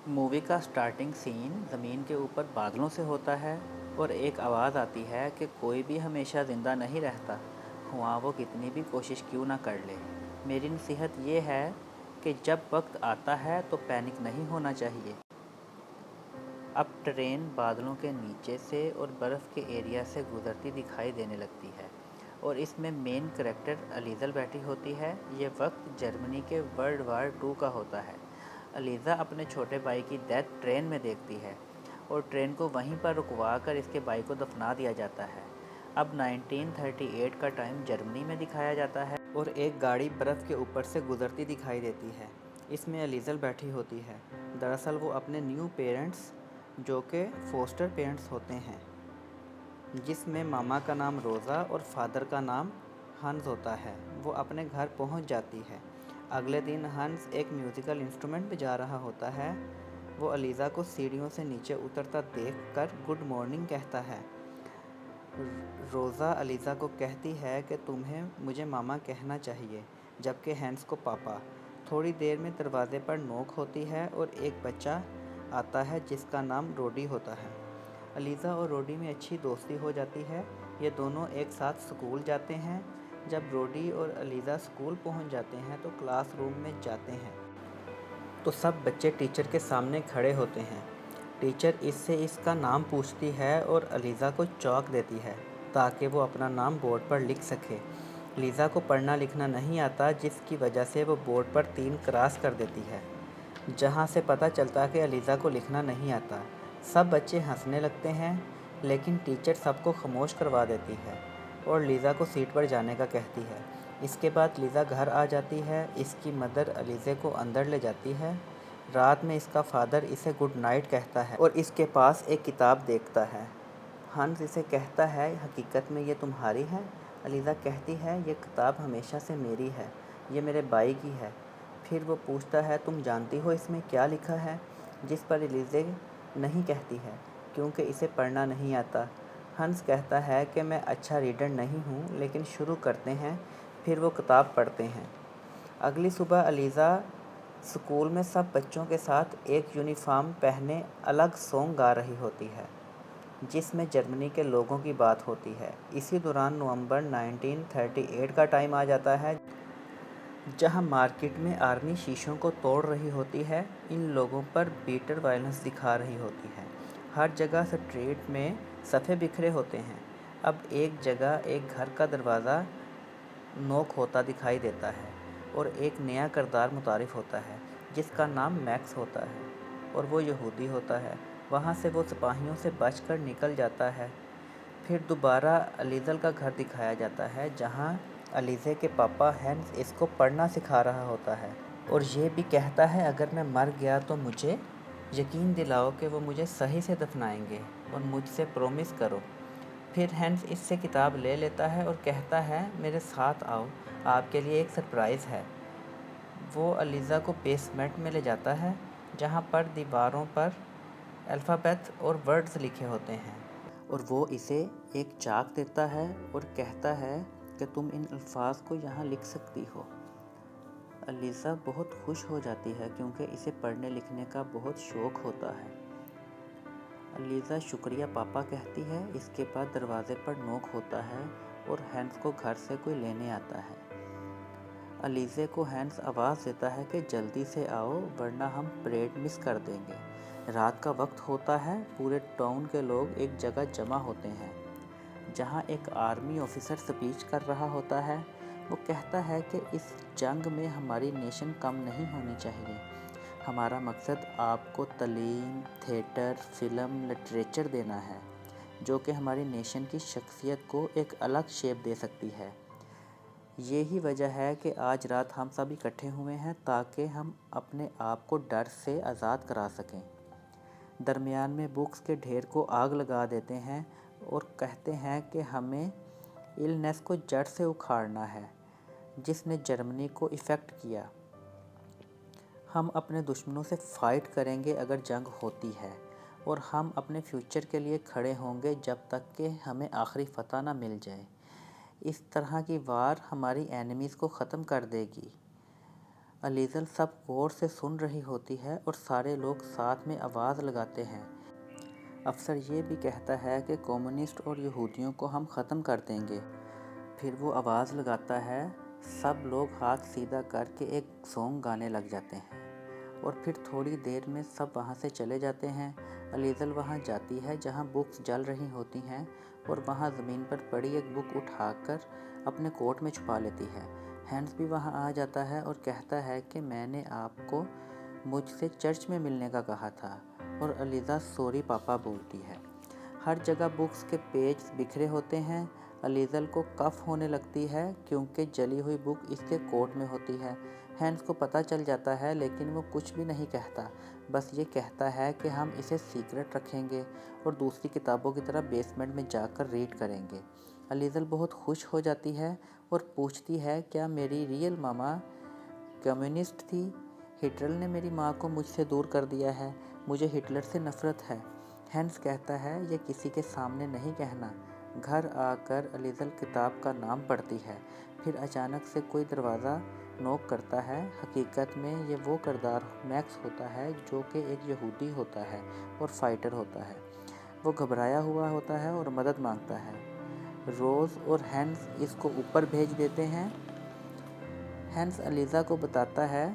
Movie का starting scene ज़मीन के ऊपर बादलों से होता है और एक आवाज़ आती है कि कोई भी हमेशा ज़िंदा नहीं रहता, हुआ वो कितनी भी कोशिश क्यों ना कर ले। मेरी नसीहत ये है कि जब वक्त आता है तो पैनिक नहीं होना चाहिए। अब ट्रेन बादलों के नीचे से और बर्फ़ के एरिया से गुज़रती दिखाई देने लगती है और इसमें मेन करैक्टर अलीज़ा बैठी होती है। ये वक्त जर्मनी के वर्ल्ड वार 2 का होता है। अलीज़ा अपने छोटे भाई की डेथ ट्रेन में देखती है और ट्रेन को वहीं पर रुकवा कर इसके भाई को दफना दिया जाता है। अब 1938 का टाइम जर्मनी में दिखाया जाता है और एक गाड़ी बर्फ़ के ऊपर से गुज़रती दिखाई देती है। इसमें अलीज़ा बैठी होती है। दरअसल वो अपने न्यू पेरेंट्स जो कि फोस्टर पेरेंट्स होते हैं, जिसमें मामा का नाम रोज़ा और फादर का नाम हंस होता है, वो अपने घर पहुंच जाती है। अगले दिन हंस एक म्यूज़िकल इंस्ट्रूमेंट बजा रहा होता है। वो अलीज़ा को सीढ़ियों से नीचे उतरता देखकर गुड मॉर्निंग कहता है। रोज़ा अलीज़ा को कहती है कि तुम्हें मुझे मामा कहना चाहिए, जबकि हैंस को पापा। थोड़ी देर में दरवाज़े पर नोक होती है और एक बच्चा आता है जिसका नाम रोडी होता है। अलीज़ा और रोडी में अच्छी दोस्ती हो जाती है। ये दोनों एक साथ स्कूल जाते हैं। जब रोडी और अलीज़ा स्कूल पहुंच जाते हैं तो क्लासरूम में जाते हैं तो सब बच्चे टीचर के सामने खड़े होते हैं। टीचर इससे इसका नाम पूछती है और अलीज़ा को चॉक देती है ताकि वो अपना नाम बोर्ड पर लिख सके। लीज़ा को पढ़ना लिखना नहीं आता, जिसकी वजह से वो बोर्ड पर 3 क्रॉस कर देती है, जहाँ से पता चलता कि अलीज़ा को लिखना नहीं आता। सब बच्चे हंसने लगते हैं, लेकिन टीचर सबको खामोश करवा देती है और लीज़ा को सीट पर जाने का कहती है। इसके बाद लीज़ा घर आ जाती है। इसकी मदर अलीज़ा को अंदर ले जाती है। रात में इसका फादर इसे गुड नाइट कहता है और इसके पास एक किताब देखता है। हंस इसे कहता है, हकीकत में ये तुम्हारी है? अलीज़ा कहती है, ये किताब हमेशा से मेरी है, ये मेरे भाई की है। फिर वो पूछता है, तुम जानती हो इसमें क्या लिखा है? जिस पर अलीज़ा नहीं कहती है क्योंकि इसे पढ़ना नहीं आता। हंस कहता है कि मैं अच्छा रीडर नहीं हूँ, लेकिन शुरू करते हैं। फिर वो किताब पढ़ते हैं। अगली सुबह अलीज़ा स्कूल में सब बच्चों के साथ एक यूनिफॉर्म पहने अलग सॉन्ग गा रही होती है, जिसमें जर्मनी के लोगों की बात होती है। इसी दौरान नवंबर 1938 का टाइम आ जाता है, जहां मार्केट में आर्मी शीशों को तोड़ रही होती है। इन लोगों पर बीटर वायलेंस दिखा रही होती है। हर जगह स्ट्रीट में सफ़े बिखरे होते हैं। अब एक जगह एक घर का दरवाज़ा नोक होता दिखाई देता है और एक नया किरदार मुतारिफ़ होता है, जिसका नाम मैक्स होता है और वो यहूदी होता है। वहाँ से वो सिपाहियों से बचकर निकल जाता है। फिर दोबारा अलीज़ा का घर दिखाया जाता है, जहाँ अलीज़ा के पापा हैंस इसको पढ़ना सिखा रहा होता है और ये भी कहता है, अगर मैं मर गया तो मुझे यकीन दिलाओ कि वो मुझे सही से दफनाएंगे और मुझसे प्रॉमिस करो। फिर हैंस इससे किताब ले लेता है और कहता है, मेरे साथ आओ, आपके लिए एक सरप्राइज़ है। वो अलीज़ा को बेसमेंट में ले जाता है, जहाँ पर दीवारों पर अल्फ़ाबेट और वर्ड्स लिखे होते हैं और वो इसे एक चाक देता है और कहता है कि तुम इन अल्फाज को यहाँ लिख सकती हो। अलीज़ा बहुत खुश हो जाती है क्योंकि इसे पढ़ने लिखने का बहुत शौक़ होता है। अलीज़ा शुक्रिया पापा कहती है। इसके बाद दरवाज़े पर नोक होता है और हैंस को घर से कोई लेने आता है। अलीज़ा को हैंस आवाज़ देता है कि जल्दी से आओ वरना हम परेड मिस कर देंगे। रात का वक्त होता है। पूरे टाउन के लोग एक जगह जमा होते हैं, जहां एक आर्मी ऑफिसर स्पीच कर रहा होता है। वो कहता है कि इस जंग में हमारी नेशन कम नहीं होनी चाहिए। हमारा मकसद आपको तालीम, थिएटर, फ़िल्म, लिटरेचर देना है, जो कि हमारी नेशन की शख्सियत को एक अलग शेप दे सकती है। यही वजह है कि आज रात हम सब इकट्ठे हुए हैं ताकि हम अपने आप को डर से आज़ाद करा सकें। दरमियान में बुक्स के ढेर को आग लगा देते हैं और कहते हैं कि हमें इलनेस को जड़ से उखाड़ना है, जिसने जर्मनी को इफ़ेक्ट किया। हम अपने दुश्मनों से फ़ाइट करेंगे अगर जंग होती है, और हम अपने फ्यूचर के लिए खड़े होंगे जब तक कि हमें आखिरी फ़तह ना मिल जाए। इस तरह की वार हमारी एनिमीज़ को ख़त्म कर देगी। अलीज़ल सब गौर से सुन रही होती है और सारे लोग साथ में आवाज़ लगाते हैं। अफसर ये भी कहता है कि कम्युनिस्ट और यहूदियों को हम ख़त्म कर देंगे। फिर वो आवाज़ लगाता है, सब लोग हाथ सीधा करके एक सॉन्ग गाने लग जाते हैं और फिर थोड़ी देर में सब वहाँ से चले जाते हैं। अलीज़ल वहाँ जाती है जहाँ बुक्स जल रही होती हैं और वहाँ ज़मीन पर पड़ी एक बुक उठाकर अपने कोट में छुपा लेती है। हैंस भी वहाँ आ जाता है और कहता है कि मैंने आपको मुझसे चर्च में मिलने का कहा था, और अलीज़ा सॉरी पापा बोलती है। हर जगह बुक्स के पेज बिखरे होते हैं। अलीज़ल को कफ होने लगती है क्योंकि जली हुई बुक इसके कोट में होती है। हैंस को पता चल जाता है लेकिन वो कुछ भी नहीं कहता, बस ये कहता है कि हम इसे सीक्रेट रखेंगे और दूसरी किताबों की तरह बेसमेंट में जाकर रीड करेंगे। अलीज़ल बहुत खुश हो जाती है और पूछती है, क्या मेरी रियल मामा कम्युनिस्ट थी? हिटलर ने मेरी माँ को मुझसे दूर कर दिया है, मुझे हिटलर से नफ़रत है। हैंस कहता है, ये किसी के सामने नहीं कहना। घर आकर अलीज़ल किताब का नाम पढ़ती है। फिर अचानक से कोई दरवाज़ा नॉक करता है। हकीकत में ये वो किरदार मैक्स होता है जो कि एक यहूदी होता है और फाइटर होता है। वो घबराया हुआ होता है और मदद मांगता है। रोज़ और हैंस इसको ऊपर भेज देते हैं। हैंस अलीज़ा को बताता है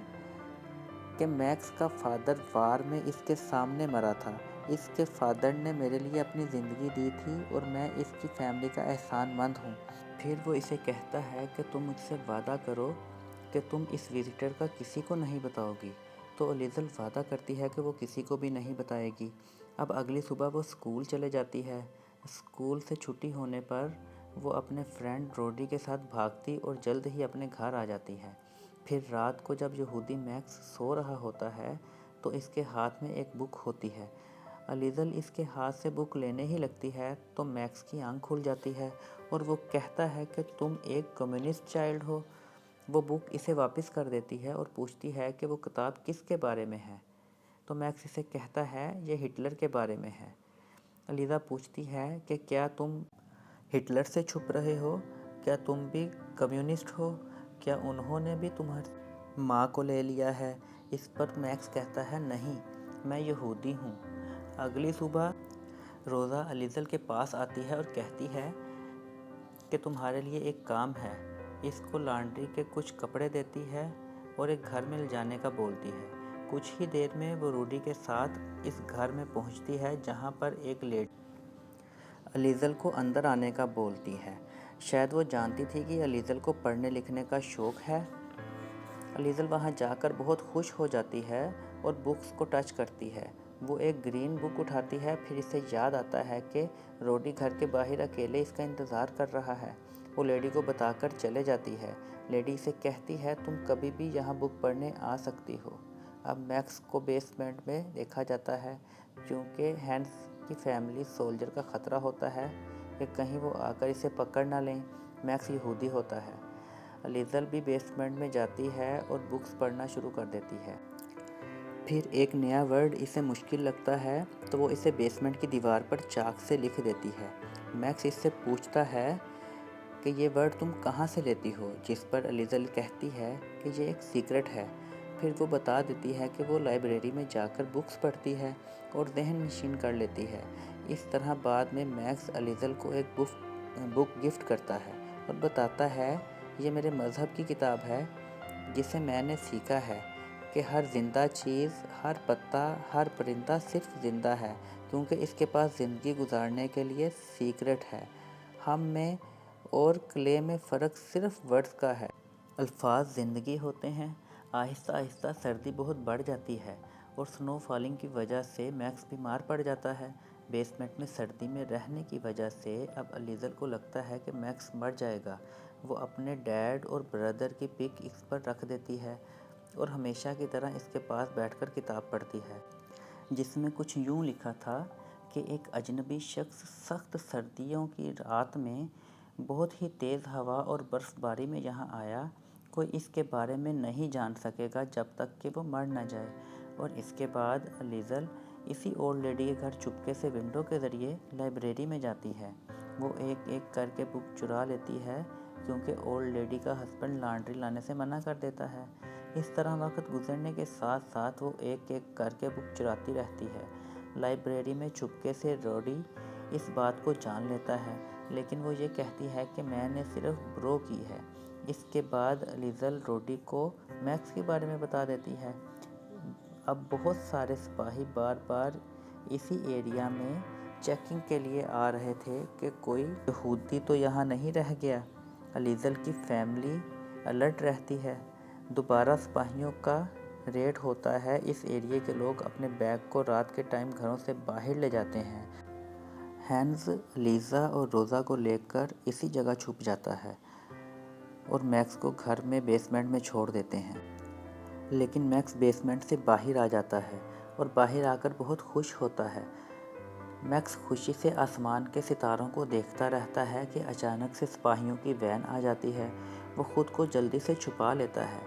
कि मैक्स का फादर वार में इसके सामने मरा था। इसके फादर ने मेरे लिए अपनी ज़िंदगी दी थी और मैं इसकी फैमिली का एहसानमंद हूँ। फिर वो इसे कहता है कि तुम मुझसे वादा करो कि तुम इस विजिटर का किसी को नहीं बताओगी। तो अलीज़ल वादा करती है कि वो किसी को भी नहीं बताएगी। अब अगली सुबह वो स्कूल चले जाती है। स्कूल से छुट्टी होने पर वो अपने फ्रेंड रोडी के साथ भागती और जल्द ही अपने घर आ जाती है। फिर रात को जब यहूदी मैक्स सो रहा होता है तो इसके हाथ में एक बुक होती है। अलीज़ल इसके हाथ से बुक लेने ही लगती है तो मैक्स की आंख खुल जाती है और वो कहता है कि तुम एक कम्युनिस्ट चाइल्ड हो। वो बुक इसे वापस कर देती है और पूछती है कि वो किताब किसके बारे में है। तो मैक्स इसे कहता है ये हिटलर के बारे में है। अलीज़ा पूछती है कि क्या तुम हिटलर से छुप रहे हो? क्या तुम भी कम्युनिस्ट हो? क्या उन्होंने भी तुम्हारी माँ को ले लिया है? इस पर मैक्स कहता है, नहीं, मैं यहूदी हूँ। अगली सुबह रोज़ा अलीज़ल के पास आती है और कहती है कि तुम्हारे लिए एक काम है। इसको लॉन्ड्री के कुछ कपड़े देती है और एक घर में ले जाने का बोलती है। कुछ ही देर में वो रूडी के साथ इस घर में पहुंचती है जहां पर एक लेडी अलीज़ल को अंदर आने का बोलती है। शायद वो जानती थी कि अलीज़ल को पढ़ने लिखने का शौक़ है। अलीज़ल वहाँ जाकर बहुत खुश हो जाती है और बुक्स को टच करती है। वो एक ग्रीन बुक उठाती है। फिर इसे याद आता है कि रोडी घर के बाहर अकेले इसका इंतज़ार कर रहा है। वो लेडी को बताकर चले जाती है। लेडी इसे कहती है, तुम कभी भी यहाँ बुक पढ़ने आ सकती हो। अब मैक्स को बेसमेंट में देखा जाता है क्योंकि हैंस की फैमिली सोल्जर का ख़तरा होता है कि कहीं वो आकर इसे पकड़ ना लें। मैक्स यहूदी होता है। अलीज़ल भी बेसमेंट में जाती है और बुक्स पढ़ना शुरू कर देती है। फिर एक नया वर्ड इसे मुश्किल लगता है तो वो इसे बेसमेंट की दीवार पर चाक से लिख देती है। मैक्स इससे पूछता है कि ये वर्ड तुम कहाँ से लेती हो, जिस पर अलीज़ल कहती है कि ये एक सीक्रेट है। फिर वो बता देती है कि वो लाइब्रेरी में जाकर बुक्स पढ़ती है और जहन नशीन कर लेती है। इस तरह बाद में मैक्स अलीज़ल को एक बुक गिफ्ट करता है और बताता है, ये मेरे मज़हब की किताब है जिसे मैंने सीखा है कि हर ज़िंदा चीज़, हर पत्ता, हर परिंदा सिर्फ ज़िंदा है क्योंकि इसके पास ज़िंदगी गुजारने के लिए सीक्रेट है। हम में और क्ले में फ़र्क सिर्फ वर्ड्स का है। अल्फाज ज़िंदगी होते हैं। आहिस्ता आहिस्ता सर्दी बहुत बढ़ जाती है और स्नो फॉलिंग की वजह से मैक्स बीमार पड़ जाता है। बेसमेंट में सर्दी में रहने की वजह से अब अलीज़ल को लगता है कि मैक्स मर जाएगा। वो अपने डैड और ब्रदर की पिक इस पर रख देती है और हमेशा की तरह इसके पास बैठकर किताब पढ़ती है, जिसमें कुछ यूँ लिखा था कि एक अजनबी शख्स सख्त सर्दियों की रात में बहुत ही तेज़ हवा और बर्फ़बारी में यहाँ आया। कोई इसके बारे में नहीं जान सकेगा जब तक कि वो मर न जाए। और इसके बाद अलीज़ल इसी ओल्ड लेडी के घर चुपके से विंडो के ज़रिए लाइब्रेरी में जाती है। वो एक एक करके बुक चुरा लेती है क्योंकि ओल्ड लेडी का हस्बैंड लॉन्ड्री लाने से मना कर देता है। اس طرح وقت گزرنے کے ساتھ ساتھ وہ ایک ایک کر کے بک چراتی رہتی ہے۔ لائبریری میں چپکے سے روڈی اس بات کو جان لیتا ہے، لیکن وہ یہ کہتی ہے کہ میں نے صرف برو کی ہے۔ اس کے بعد لیزل روڈی کو میکس کے بارے میں بتا دیتی ہے۔ اب بہت سارے سپاہی بار بار اسی ایریا میں چیکنگ کے لیے آ رہے تھے کہ کوئی یہودی تو یہاں نہیں رہ گیا۔ لیزل کی فیملی الرٹ رہتی ہے۔ دوبارہ سپاہیوں کا ریڈ ہوتا ہے۔ اس ایریا کے لوگ اپنے بیگ کو رات کے ٹائم گھروں سے باہر لے جاتے ہیں۔ ہینز لیزا اور روزا کو لے کر اسی جگہ چھپ جاتا ہے اور میکس کو گھر میں بیسمنٹ میں چھوڑ دیتے ہیں۔ لیکن میکس بیسمنٹ سے باہر آ جاتا ہے اور باہر آ کر بہت خوش ہوتا ہے۔ میکس خوشی سے آسمان کے ستاروں کو دیکھتا رہتا ہے کہ اچانک سے سپاہیوں کی وین آ جاتی ہے۔ وہ خود کو جلدی سے چھپا لیتا ہے۔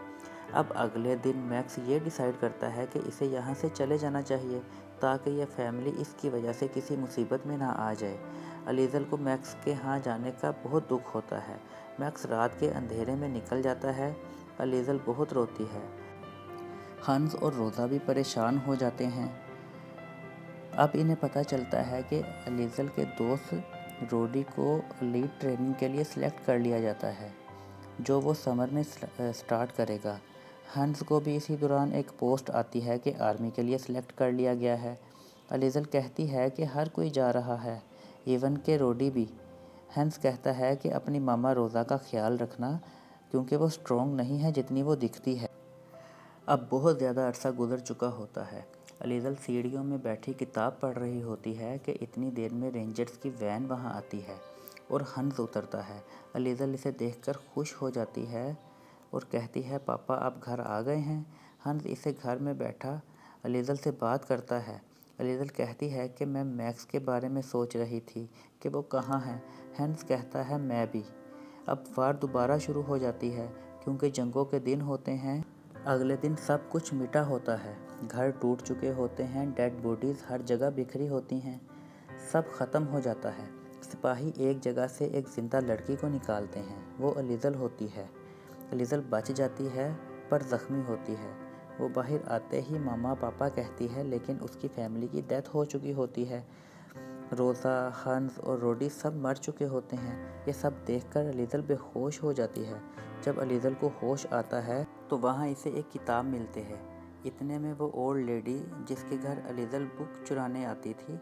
اب اگلے دن میکس یہ ڈیسائیڈ کرتا ہے کہ اسے یہاں سے چلے جانا چاہیے تاکہ یہ فیملی اس کی وجہ سے کسی مصیبت میں نہ آ جائے۔ لیزل کو میکس کے ہاں جانے کا بہت دکھ ہوتا ہے۔ میکس رات کے اندھیرے میں نکل جاتا ہے۔ لیزل بہت روتی ہے۔ ہنز اور روزا بھی پریشان ہو جاتے ہیں۔ اب انہیں پتہ چلتا ہے کہ لیزل کے دوست روڈی کو لیڈ ٹریننگ کے لیے سلیکٹ کر لیا جاتا ہے، جو وہ سمر میں سٹارٹ کرے گا۔ ہنز کو بھی اسی دوران ایک پوسٹ آتی ہے کہ آرمی کے لیے سلیکٹ کر لیا گیا ہے۔ لیزل کہتی ہے کہ ہر کوئی جا رہا ہے، ایون کہ روڈی بھی۔ ہنز کہتا ہے کہ اپنی ماما روزا کا خیال رکھنا کیونکہ وہ سٹرونگ نہیں ہے جتنی وہ دکھتی ہے۔ اب بہت زیادہ عرصہ گزر چکا ہوتا ہے۔ لیزل سیڑھیوں میں بیٹھی کتاب پڑھ رہی ہوتی ہے کہ اتنی دیر میں رینجرز کی وین وہاں آتی ہے اور ہنز اترتا ہے۔ لیزل اسے دیکھ کر خوش ہو جاتی ہے اور کہتی ہے پاپا آپ گھر آ گئے ہیں۔ ہنز اسے گھر میں بیٹھا لیزل سے بات کرتا ہے۔ لیزل کہتی ہے کہ میں میکس کے بارے میں سوچ رہی تھی کہ وہ کہاں ہے۔ ہنز کہتا ہے میں بھی۔ اب وار دوبارہ شروع ہو جاتی ہے کیونکہ جنگوں کے دن ہوتے ہیں۔ اگلے دن سب کچھ مٹا ہوتا ہے، گھر ٹوٹ چکے ہوتے ہیں، ڈیڈ باڈیز ہر جگہ بکھری ہوتی ہیں، سب ختم ہو جاتا ہے۔ سپاہی ایک جگہ سے ایک زندہ لڑکی کو نکالتے ہیں، وہ لیزل ہوتی ہے۔ لیزل بچ جاتی ہے پر زخمی ہوتی ہے۔ وہ باہر آتے ہی ماما پاپا کہتی ہے لیکن اس کی فیملی کی ڈیتھ ہو چکی ہوتی ہے۔ روزا، ہنز اور روڈی سب مر چکے ہوتے ہیں۔ یہ سب دیکھ کر لیزل بے ہوش ہو جاتی ہے۔ جب لیزل کو ہوش آتا ہے تو وہاں اسے ایک کتاب ملتی ہے۔ اتنے میں وہ اولڈ لیڈی جس کے گھر لیزل بک چرانے آتی تھی،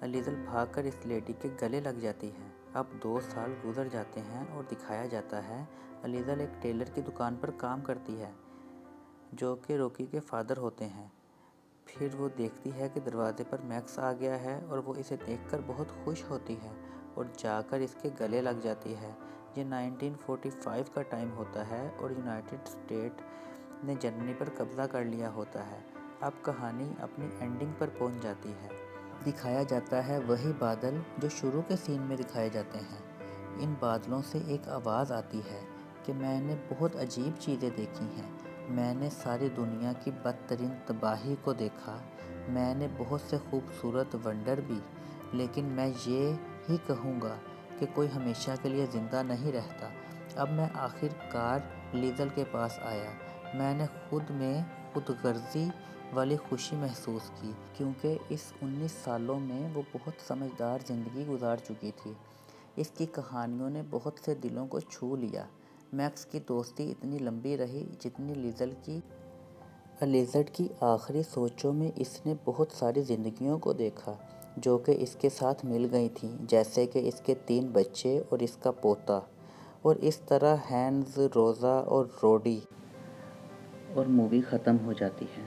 لیزل بھاگ کر اس لیڈی کے گلے لگ جاتی ہے۔ اب 2 سال گزر جاتے ہیں اور دکھایا جاتا ہے لیزل ایک ٹیلر کی دکان پر کام کرتی ہے جو کہ روکی کے فادر ہوتے ہیں۔ پھر وہ دیکھتی ہے کہ دروازے پر میکس آ گیا ہے اور وہ اسے دیکھ کر بہت خوش ہوتی ہے اور جا کر اس کے گلے لگ جاتی ہے۔ یہ 1945 کا ٹائم ہوتا ہے اور یونائٹڈ اسٹیٹ نے جرمنی پر قبضہ کر لیا ہوتا ہے۔ اب کہانی اپنی اینڈنگ پر پہنچ جاتی ہے۔ دکھایا جاتا ہے وہی بادل جو شروع کے سین میں دکھائے جاتے ہیں۔ ان بادلوں سے ایک آواز آتی ہے کہ میں نے بہت عجیب چیزیں دیکھی ہیں، میں نے ساری دنیا کی بدترین تباہی کو دیکھا، میں نے بہت سے خوبصورت ونڈر بھی، لیکن میں یہ ہی کہوں گا کہ کوئی ہمیشہ کے لیے زندہ نہیں رہتا۔ اب میں آخر کار لیزل کے پاس آیا۔ میں نے خود میں خود غرضی والی خوشی محسوس کی کیونکہ اس 19 سالوں میں وہ بہت سمجھدار زندگی گزار چکی تھی۔ اس کی کہانیوں نے بہت سے دلوں کو چھو لیا۔ میکس کی دوستی اتنی لمبی رہی جتنی لیزل کی۔ لیزل کی آخری سوچوں میں اس نے بہت ساری زندگیوں کو دیکھا جو کہ اس کے ساتھ مل گئی تھیں، جیسے کہ اس کے 3 بچے اور اس کا پوتا، اور اس طرح ہینز، روزا اور روڈی، اور مووی ختم ہو جاتی ہے۔